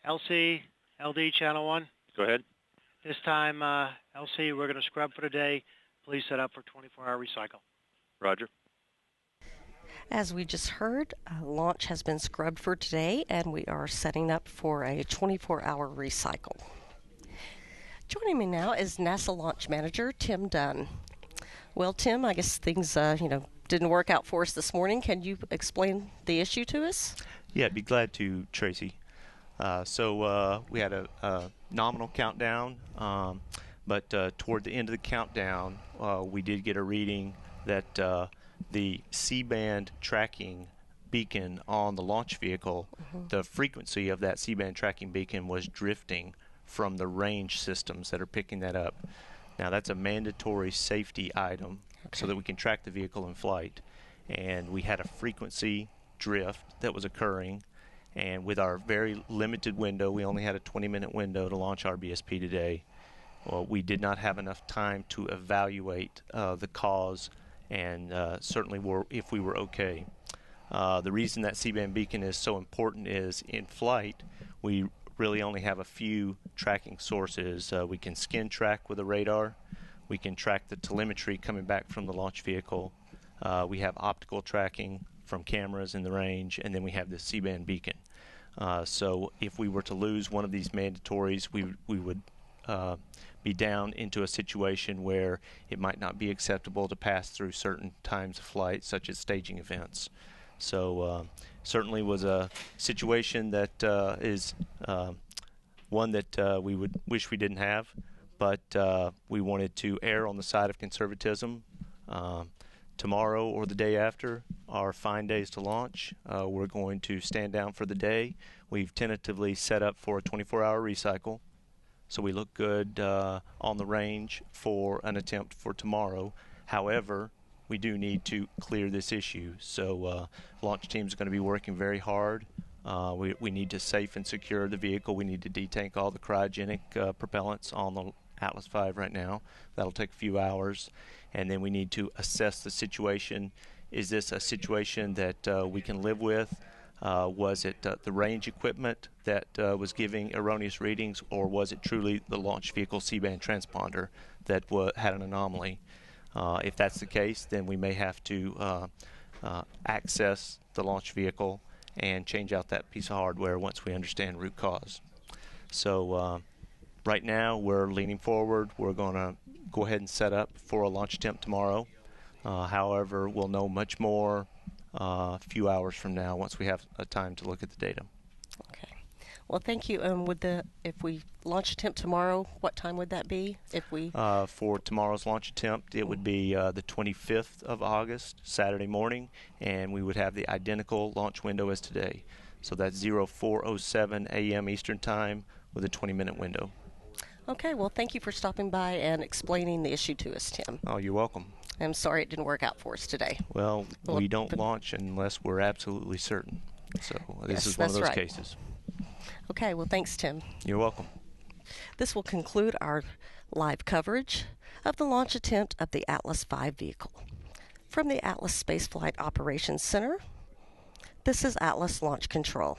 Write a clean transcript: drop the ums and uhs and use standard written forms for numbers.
LC, LD Channel 1. Go ahead. This time, LC, we're going to scrub for today. Please set up for 24-hour recycle. Roger. As we just heard, launch has been scrubbed for today, and we are setting up for a 24-hour recycle. Joining me now is NASA Launch Manager Tim Dunn. Well, Tim, I guess things, didn't work out for us this morning. Can you explain the issue to us? Yeah, I'd be glad to, Tracy. So we had a nominal countdown, but toward the end of the countdown, we did get a reading that the C-band tracking beacon on the launch vehicle, the frequency of that C-band tracking beacon was drifting from the range systems that are picking that up. Now, that's a mandatory safety item so that we can track the vehicle in flight. And we had a frequency drift that was occurring. And with our very limited window, we only had a 20-minute window to launch RBSP today. Well, we did not have enough time to evaluate the cause and certainly if we were okay. The reason that C-band beacon is so important is in flight, we really only have a few tracking sources. We can skin track with a radar. We can track the telemetry coming back from the launch vehicle. We have optical tracking from cameras in the range, and then we have the C-band beacon. So if we were to lose one of these mandatories, we would be down into a situation where it might not be acceptable to pass through certain times of flight, such as staging events. So certainly was a situation that is one that we would wish we didn't have, but we wanted to err on the side of conservatism. Tomorrow or the day after are fine days to launch. We're going to stand down for the day. We've tentatively set up for a 24-hour recycle, so we look good on the range for an attempt for tomorrow. However, we do need to clear this issue. So launch team is going to be working very hard. We need to safe and secure the vehicle. We need to detank all the cryogenic propellants on the Atlas V right now. That'll take a few hours. And then we need to assess the situation. Is this a situation that we can live with? Was it the range equipment that was giving erroneous readings, or was it truly the launch vehicle C-band transponder that had an anomaly? If that's the case, then we may have to access the launch vehicle and change out that piece of hardware once we understand root cause. So right now we're leaning forward. We're going to go ahead and set up for a launch attempt tomorrow. However, we'll know much more a few hours from now once we have a time to look at the data. Okay. Well, thank you. If we launch attempt tomorrow, what time would that be? If we for tomorrow's launch attempt, it would be the 25th of August, Saturday morning, and we would have the identical launch window as today. So that's 04:07 a.m. Eastern Time with a 20-minute window. Okay. Well, thank you for stopping by and explaining the issue to us, Tim. Oh, you're welcome. I'm sorry it didn't work out for us today. Well, we don't launch unless we're absolutely certain. So this is one of those cases. Okay, well, thanks, Tim. You're welcome. This will conclude our live coverage of the launch attempt of the Atlas V vehicle. From the Atlas Spaceflight Operations Center, this is Atlas Launch Control.